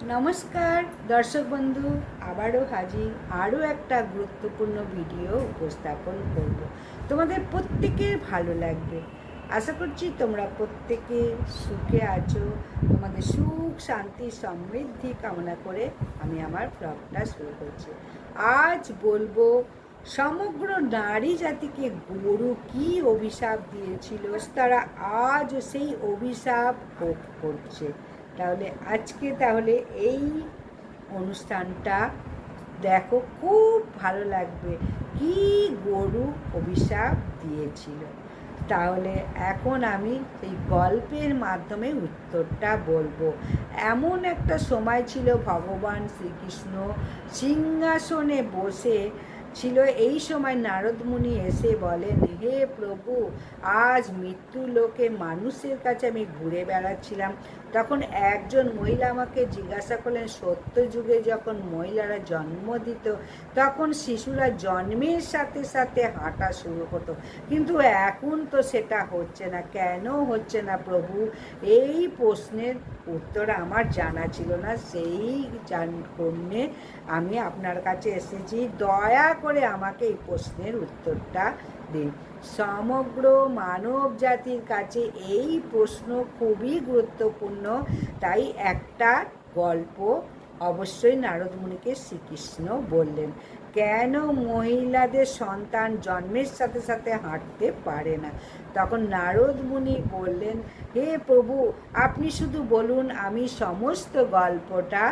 নমস্কার দর্শক বন্ধু, আবারও হাজির আরও একটা গুরুত্বপূর্ণ ভিডিও উপস্থাপন করব। তোমাদের প্রত্যেকের ভালো লাগবে। আশা করছি তোমরা প্রত্যেকে সুখে আছো। তোমাদের সুখ শান্তি সমৃদ্ধি কামনা করে আমি আমার ব্লগটা শুরু করছি। আজ বলবো সমগ্র নারী জাতিকে গরু কি অভিশাপ দিয়েছিল, তারা আজও সেই অভিশাপ ভোগ করছে। তাহলে এই অনুষ্ঠানটা দেখো, খুব ভালো লাগবে। কি গরু অভিশাপ দিয়েছিল, তাহলে এখন আমি এই গল্পের মাধ্যমে উত্তরটা বলবো। এমন একটা সময় ছিল, ভগবান শ্রীকৃষ্ণ সিংহাসনে বসে ছিল। এই সময় নারদ মুনি এসে বলেন, হে প্রভু, আজ মৃত্যু লোকে মানুষের কাছে আমি ঘুরে বেড়াচ্ছিলাম, তখন একজন মহিলা আমাকে জিজ্ঞাসা করলেন, সত্য যুগে যখন মহিলারা জন্ম দিত তখন শিশুরা জন্মের সাথে সাথে হাঁটা শুরু হতো, কিন্তু এখন তো সেটা হচ্ছে না, কেন হচ্ছে না প্রভু? এই প্রশ্নের উত্তর আমার জানা ছিল না, সেই জন্যে আমি আপনার কাছে এসেছি। দয়া করে আমাকে এই প্রশ্নের উত্তরটা দিন। সমগ্র মানব জাতির কাছে এই প্রশ্ন খুবই গুরুত্বপূর্ণ, তাই একটা গল্প অবশ্যই নারদ মুনিকে শ্রীকৃষ্ণ বললেন, কেন মহিলাদের সন্তান জন্মের সাথে সাথে হাঁটতে পারে না? তখন নারদ মুনি বললেন, হে প্রভু, আপনি শুধু বলুন, আমি সমস্ত গল্পটা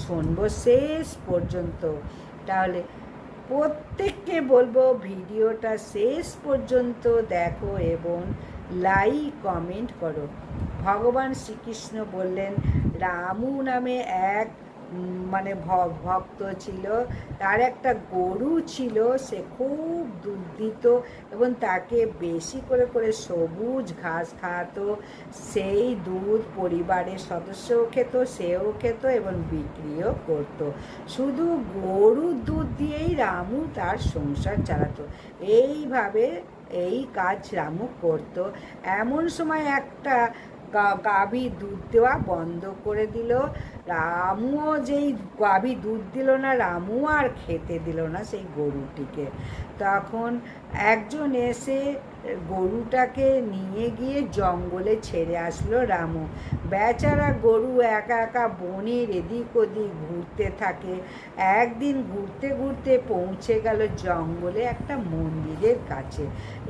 শুনবো শেষ পর্যন্ত। তাহলে প্রত্যেককে বলবো ভিডিওটা শেষ পর্যন্ত দেখো এবং লাইক কমেন্ট করো। ভগবান শ্রীকৃষ্ণ বললেন, রামু নামে এক ভক্ত ছিল, তার একটা গরু ছিল, সে খুব দুধ দিত এবং তাকে বেশি করে করে সবুজ ঘাস খাওয়াতো। সেই দুধ পরিবারের সদস্যও খেত, সেও খেত এবং বিক্রিও করত। শুধু গরুর দুধ দিয়েই রামু তার সংসার চালাতো। এইভাবে এই কাজ রামু করত। এমন সময় একটা গাভী দুধ দেওয়া বন্ধ করে দিল। রামুও যেই গাভী দুধ দিল না, রামু আর খেতে দিল না সেই গরুটিকে। তখন একজন এসে গরুটাকে নিয়ে গিয়ে জঙ্গলে ছেড়ে আসলো রামু। বেচারা গরু একা একা বনের এদিক ওদিক ঘুরতে থাকে। একদিন ঘুরতে ঘুরতে পৌঁছে গেল জঙ্গলে একটা মন্দিরের কাছে,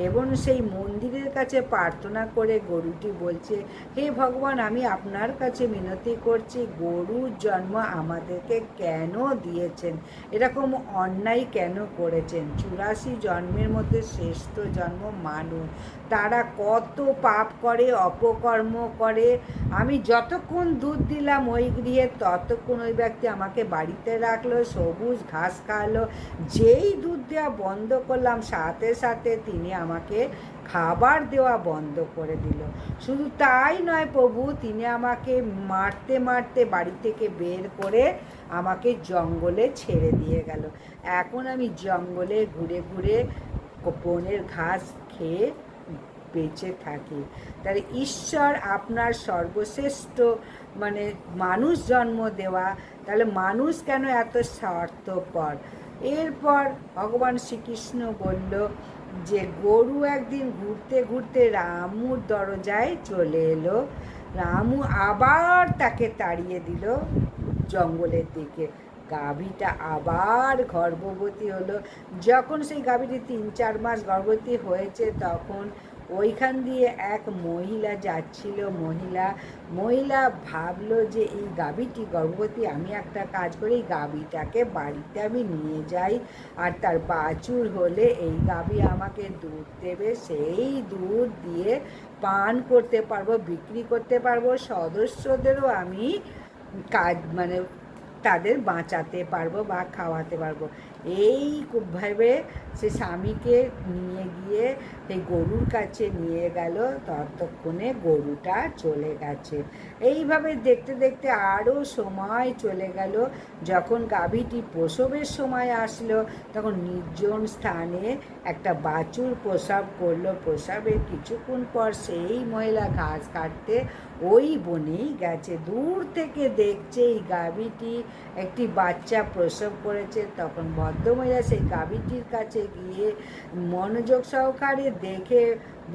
এবং সেই মন্দিরের কাছে প্রার্থনা করে গরুটি বলছে, হে ভগবান, আমি আপনার কাছে মিনতি করছি, গরুর জন্ম আমাদেরকে কেন দিয়েছেন? এরকম অন্যায় কেন করেছেন? 84 জন্মের মধ্যে শ্রেষ্ঠ জন্ম মানুষ, তারা কত পাপ করে, অপকর্ম করে। আমি যতক্ষণ দুধ দিলাম ওই গৃহে, ততক্ষণ ওই ব্যক্তি আমাকে বাড়িতে রাখলো, সবুজ ঘাস খাওয়ালো। যেই দুধ দেওয়া বন্ধ করলাম, সাথে সাথে তিনি আমাকে খাবার দেওয়া বন্ধ করে দিল। শুধু তাই নয় প্রভু, তিনি আমাকে মারতে মারতে বাড়ি থেকে বের করে আমাকে জঙ্গলে ছেড়ে দিয়ে গেল। এখন আমি জঙ্গলে ঘুরে ঘুরে বনের ঘাস খেয়ে বেঁচে থাকি। তাহলে ঈশ্বর আপনার সর্বশ্রেষ্ঠ মানুষ জন্ম দেওয়া, তাহলে মানুষ কেন এত স্বার্থপর? এরপর ভগবান শ্রীকৃষ্ণ বলল যে গরু একদিন ঘুরতে ঘুরতে রামুর দরজায় চলে এলো। রামু আবার তাকে তাড়িয়ে দিল জঙ্গলের দিকে। গাভীটা আবার গর্ভবতী হলো। যখন সেই গাভীটি 3-4 মাস গর্ভবতী হয়েছে, তখন ওইখান দিয়ে এক মহিলা যাচ্ছিল। মহিলা ভাবলো যে এই গাভীটি গর্ভবতী, আমি একটা কাজ করি, এই গাভীটাকে বাড়িতে আমি নিয়ে যাই, আর তার বাছুর হলে এই গাভী আমাকে দুধ দেবে, সেই দুধ দিয়ে পান করতে পারবো, বিক্রি করতে পারবো, সদস্যদেরও আমি কাজ তাদের বাঁচাতে পারবো বা খাওয়াতে পারবো। এই ভেবে সে স্বামীকে নিয়ে গিয়ে সেই গরুর কাছে নিয়ে গেল, ততক্ষণে গরুটা চলে গেছে। এইভাবে দেখতে দেখতে আরও সময় চলে গেল। যখন গাভীটি প্রসবের সময় আসলো, তখন নির্জন স্থানে একটা বাছুর প্রসব করলো। প্রসবের কিছুক্ষণ পর সেই মহিলা ঘাস কাটতে ওই বনেই গেছে। দূর থেকে দেখছে এই গাভীটি একটি বাচ্চা প্রসব করেছে। তখন ভদ্রমহিলা সেই গাভীটির কাছে গিয়ে মনোযোগ সহকারে দেখে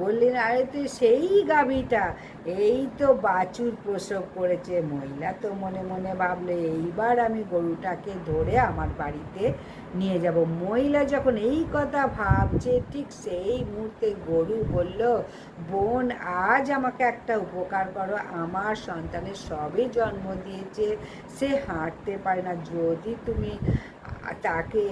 বললেন, আরে তুই সেই গাভীটা, এই তো বাছুর প্রসব করেছে। মহিলা তো মনে মনে ভাবলে, এইবার আমি গরুটাকে ধরে আমার বাড়িতে নিয়ে যাব। মহিলা যখন এই কথা ভাবছে, ঠিক সেই মুহূর্তে গরু বলল, বোন, আজ আমাকে একটা উপকার করো। আমার সন্তানের সবে জন্ম দিয়েছে, সে হাঁটতে পারে না, যদি তুমি তাকে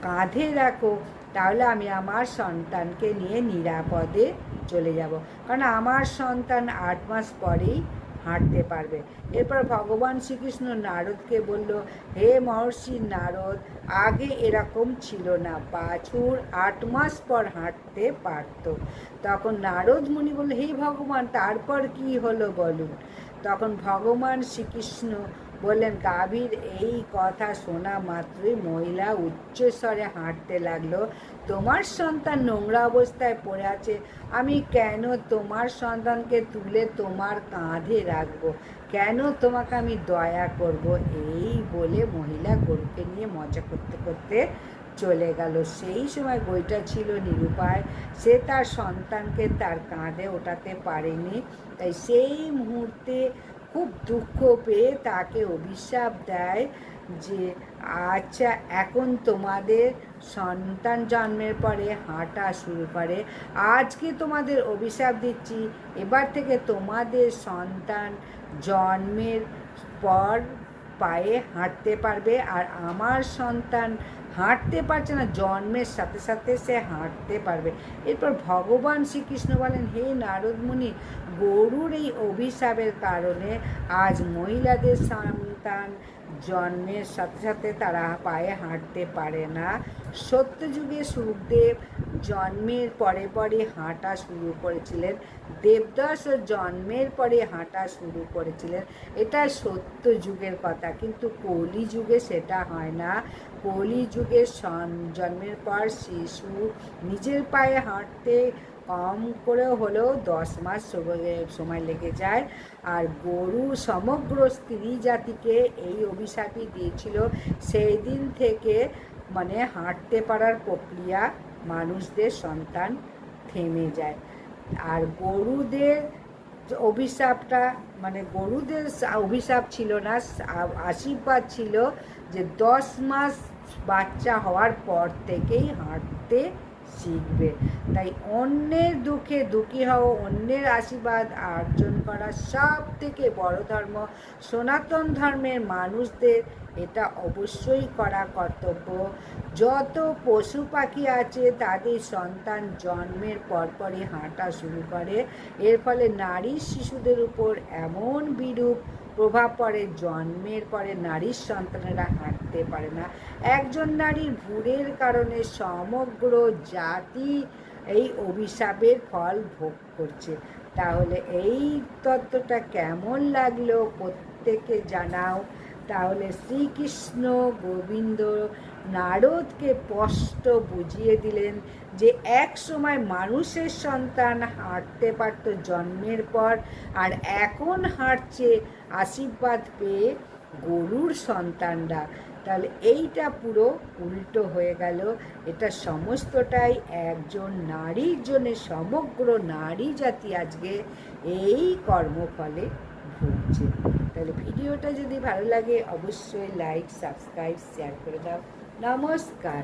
কাঁধে রাখো তাহলে আমি আমার সন্তানকে নিয়ে নিরাপদে চলে যাব, কারণ আমার সন্তান 8 মাস পরেই হাঁটতে পারবে। এরপর ভগবান শ্রীকৃষ্ণ নারদকে বলল, হে মহর্ষি নারদ, আগে এরকম ছিল না, বাছুর 8 মাস পর হাঁটতে পারত। তখন নারদ মুনি বলল, হে ভগবান, তারপর কি হলো বলুন। তখন ভগবান শ্রীকৃষ্ণ বললেন, গাভীর এই কথা শোনা মাত্রই মহিলা উচ্চস্বরে হাঁটতে লাগলো, তোমার সন্তান নোংরা অবস্থায় পড়ে আছে, আমি কেন তোমার সন্তানকে তুলে তোমার কাঁধে রাখবো, কেন তোমাকে আমি দয়া করব। এই বলে মহিলা গরুকে নিয়ে মজা করতে করতে চলে গেল। সেই সময় গরুটা ছিল নিরুপায়, সে তার সন্তানকে তার কাঁধে ওঠাতে পারেনি। তাই সেই মুহূর্তে খুব দুঃখ পেয়ে তাকে অভিশাপ দেয় যে, আচ্ছা, এখন তোমাদের সন্তান জন্মের পরে হাঁটা শুরু করে, আজকে তোমাদের অভিশাপ দিচ্ছি, এবার থেকে তোমাদের সন্তান জন্মের পর পায়ে হাঁটতে পারবে, আর আমার সন্তান হাঁটতে পারছে না, জন্মের সাথে সাথে সে হাঁটতে পারবে। এরপর ভগবান শ্রীকৃষ্ণ বলেন, হে নারদ মুনি, গরুর এই অভিশাপের কারণে আজ মহিলাদের সন্তান জন্মের সাথে সাথে তারা পায়ে হাঁটতে পারে না। সত্যযুগে সুখদেব জন্মের পরে পরে হাঁটা শুরু করেছিলেন, দেবদাস জন্মের পরে হাঁটা শুরু করেছিলেন। এটা সত্য যুগের কথা, কিন্তু কলি যুগে সেটা হয় না। কলি যুগে জন্মের পর শিশু নিজের পায়ে হাঁটতে কম করে হলেও 10 মাস সময় লেগে যায়। আর গরু সমগ্র স্ত্রী জাতিকে এই অভিশাপই দিয়েছিল। সেই দিন থেকে মানে হাঁটতে পারার প্রক্রিয়া, মানুষদের সন্তান থেমে যায়। আর গরুদের অভিশাপটা মানে গরুদের অভিশাপ ছিল না, আশীর্বাদ ছিল যে 10 মাস বাচ্চা হওয়ার পর থেকেই হাঁটতে শিখবে। তাই অন্যের দুঃখে দুঃখী হও, অন্যের আশীর্বাদ অর্জন করা সব থেকে বড় ধর্ম। সনাতন ধর্মের মানুষদের এটা অবশ্যই করা কর্তব্য। যত পশু পাখি আছে তাদের সন্তান জন্মের পরপরই হাঁটা শুরু করে, এর ফলে নারী শিশুদের উপর এমন বিরূপ প্রভাব পড়ে, জন্মের পরে নারীর সন্তানেরা হাঁটতে পারে না। একজন নারীর ভুলের কারণে সমগ্র জাতি এই অভিশাপের ফল ভোগ করছে। তাহলে এই তত্ত্বটা কেমন লাগলো প্রত্যেকে জানাও। তাহলে শ্রীকৃষ্ণ গোবিন্দ নারদকে স্পষ্ট বুঝিয়ে দিলেন যে এক সময় মানুষের সন্তান হাঁটতে পারত জন্মের পর, আর এখন হাঁটছে আশীর্বাদ পেয়ে গরুর সন্তানরা। তাহলে এইটা পুরো উল্টো হয়ে গেল। এটা সমস্তটাই একজন নারীর জন্যে, সমগ্র নারী জাতি আজকে এই কর্মফলে ভুগছে। তাহলে ভিডিওটা যদি ভালো লাগে অবশ্যই লাইক, সাবস্ক্রাইব, শেয়ার করে দাও। নমস্কার।